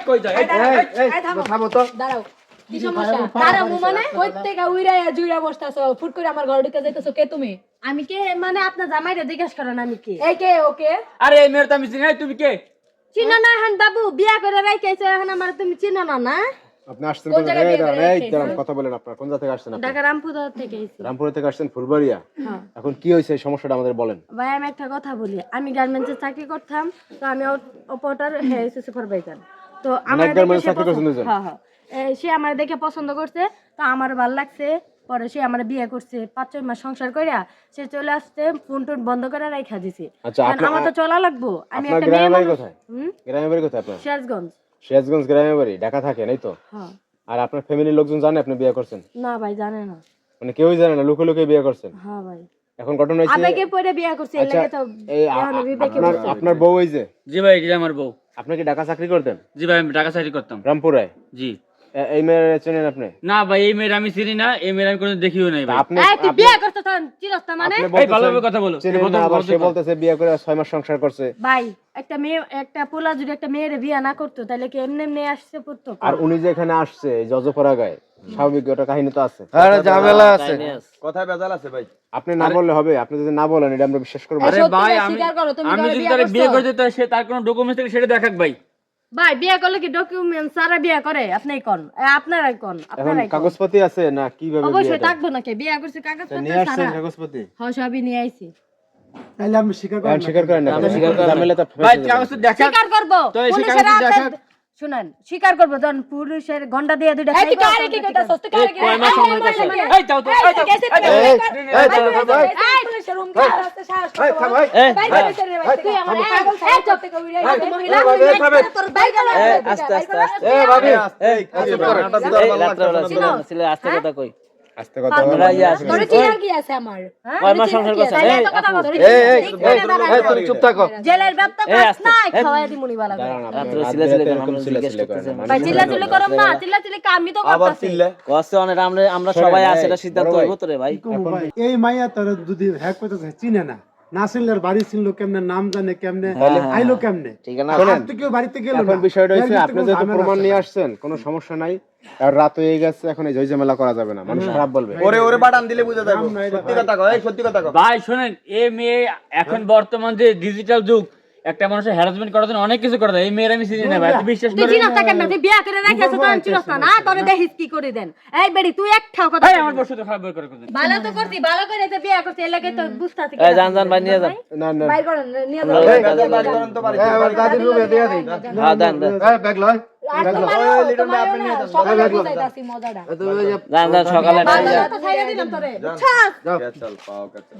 কই যায় এই থামো তো দাঁড়াও কি সমস্যা দাঁড়াও মানে কইতেকা উইরায়া জুইরা বসতাছো ফুট করে আমার ঘর ঢুকে যাইতাছো কে তুমি আমি কে মানে আপনার জামাইরে জিজ্ঞাসা করেন আমি কে এই কে ওকে আরে এই মেয়ের তো আমি চিনি না, তুমি কে? চিনো না হান বাবু বিয়া করে রাইখাইছো এখন আমার তুমি চিনো না না আপনি আসছেন কোন জায়গায়? এই দাঁড়ান, কথা বলেন। আপনারা কোন জায়গা থেকে আসছেন? আপনি ঢাকা রামপুর থেকে আইছি রামপুর থেকে আসছেন ফুলবাড়িয়া। হ্যাঁ এখন কি হয়েছে, সমস্যাটা আমাদের বলেন। ভাই আমি একটা কথা বলি আমি গার্মেন্টসে চাকরি করতাম তো আমি অপারেটর হ্যাঁ সুপারভাইজার তো আমার গার্মেন্টসে চাকরি করছেন দুজন? হ্যাঁ হ্যাঁ সে আমার দেখে পছন্দ করছে তো আমার ভালো লাগছে পরে সে আমার বিয়ে করছে 5-6 মাস সংসার কইরা সে চলে আসছে ফোন টোন বন্ধ করে রাখা দিছে আচ্ছা, কারণ আমার তো চলা লাগবো আমি আপনার একটা মেয়ে গ্রামের বাড়ি মানুষ কোথায়? গ্রামের বাড়ি কোথায় আপনার? সিরাজগঞ্জ সিরাজগঞ্জ গ্রামের বাড়ি, ঢাকা থাকেন এই তো? হ্যাঁ আর আপনার ফ্যামিলির লোকজন জানে আপনি বিয়ে করছেন? না ভাই জানে না মানে কেউই জানে না, লুকে লুকে বিয়ে করছেন? হ্যাঁ ভাই এখন ঘটনা হয়েছে আবেগে পড়ে বিয়ে করছে এর আচ্ছা, লাগে তো এই এখন বিবেকে আপনার বলছে। আপনার বউ এই যে, জি ভাই, এটা আমার বউ। আপনি কি ঢাকা চাকরি করতেন? জি ভাই, আমি টাকা চাকরি করতাম। রামপুরায়? জি। এই মেয়ের চেনেন আপনি? না ভাই, এই মেয়ের আমি চিনি না, এই মেয়ের আমি কোনোদিন দেখিও নাই ভাই। আপনি এই তুই বিয়ে করছিস তখন চিরস্তা মানে আপনি এই বলতেছেন ভালোভাবে কথা বলো। চেনেন না, আবার সে বলতেছে বিয়ে করে 6 মাস সংসার করছে। ভাই একটা মেয়ে একটা পোলা যদি একটা মেয়ের বিয়ে না করতো তাহলে কি এমনি এমনি আসছে পড়তো আর উনি যে এখানে আসছে এই জজপরা গায়ে, স্বাভাবিক ওটা কাহিনী তো আছে। আরে ঝামেলা আছে। কথায় ভেজাল আছে ভাই। আপনি না বললে হবে? আপনি যদি না বলেন এটা আমরা বিশ্বাস করব? আরে সত্যি ভাই, ভাই, আমি স্বীকার করো, তুমি আমি কারো যদি বিয়ে তার বিয়ে করছো? করতে সে তার কোনো ডকুমেন্টস থাকে সেটা দেখাক ভাই। ভাই বিয়ে করলে কি ডকুমেন্ট সারা বিয়ে করে আপনি কোন আপনারাই কোন এখন আপনারাই কোন কাগজপত্র আছে না কিভাবে অবশ্যই বিয়েটা? থাকবো নাকি বিয়ে করছে কাগজ নিয়ে পত্র আসছেন সারা কাগজপত্র? হ্যাঁ সবই নিয়ে আইছি তাহলে আমি স্বীকার এখন স্বীকার করেন না, স্বীকার করেন না। ঝামেলা তো ভাই ফেসে কাগজ যাবে। দেখা। স্বীকার করবো তো এই পুলিশের স্বীকার হাতে দেখা- শুনেন স্বীকার করবো যখন পুলিশের ঘন্টা দিয়ে দুইটা এই তুই খাইবো, কারে কি তখন কইতাছস তুই কারে কি কয় মাস সময় হইতাছে? এই যাও তো, এই যাও। কেসে এই, দাঁড়াও, ভাই। পুলিশের রুম কা আছে সাহস এই, থাম, ভাই। বাইরে বাইরে রে ভাই তুই আমার পাগল সাহেব চোখ থেকে উড়ে গেছে মহিলা এই, ভাই, এই, থামে। তোর বাইরে আস্তে আস্তে আস্তে এই, ভাবি। এই কি করেন? এই রাত্রেবেলা ছিল আস্তে কথা কই। আস্তে কথা বলো। আমরা ইয়ে আসি। তোর চিনার কি আছে আমার কয় মাস সংসার করছেন? তাইলে এই তো কথা বলছো। এই এই এই তুমি চুপ থাকো। জেলের ব্যবস্থা এই, কাজ আস্তে। নাই এই, খাওয়াই দিমুনি বালা করে। দাঁড়ান, আপনি রাত্রে রাত ছিলে বিরাতে ছিলে এরকম আমরা ছিলে জিজ্ঞেস ছিলে করেন করতেছেন। না। ভাই মানুষ চিল্লাচিল্লি করম না চিল্লাচিল্লি আমি তো আবার করতেছি চিল্লে কষ্ট অনেক আমরা শোনেন, সবাই এই, আছে এটা সিদ্ধান্ত বড় ভাই। হইব তো রে ভাই। এই মাইয়া তার যদি হ্যাক করতেছে চিনে না না চিনলে বাড়ি চিনলো কেমনে নাম জানে কেমনে আইলো কেমনে ঠিক আছে না? আর তো কেউ বাড়িতে গেল এখন না বিষয়টা হচ্ছে এর আপনি ভিতরে যেহেতু কোনো প্রমাণ ঝামেলা নিয়ে আছে আসছেন কোনো সমস্যা নাই, আর রাত হয়ে গেছে, এখন এই ঝামেলা করা যাবে না, মানুষ খারাপ বলবে। ওরে ওরে বাটান দিলে বুঝে যাবে। সত্যি কথা কও, এই সত্যি কথা কও। ভাই শোনেন, এই মেয়ে এখন বর্তমান যে ডিজিটাল যুগ, একটা মানুষের হ্যারাসমেন্ট করার জন্য অনেক কিছু করে দেয়। এই মেয়ের আমি চিনি না ভাই, তুই বিশ্বাস তুই করেন? চিনাস না কেন তুই বিয়া করে রাখিস তখন চিনাস না না তোরে দেখিস কি করে দেন এই বেড়ি তুই একটাও কথা ভাই আমার বসে তো খারাপ করে করে। ভালো তো করতি ভালো করে তো বিয়া করতে এর লাগে তো বুঝতাছি এই জান জান ভাই নিয়ে যান। না না বাইর করেন নিয়ে আমরা যাও ওই ভেজাল বাড়ি করেন তো বাড়ি। আমার দাদির রুমে দিয়ে দিই। হ্যাঁ দেন দেন। এই ব্যাগ লয়। আর তোমারও তোমারও না সকালে বুঝাইতাছি মজাটা জান জান সকালে বাজারে তো ছাইরা দিলাম তোরে বুঝছস চল পাও কাছে।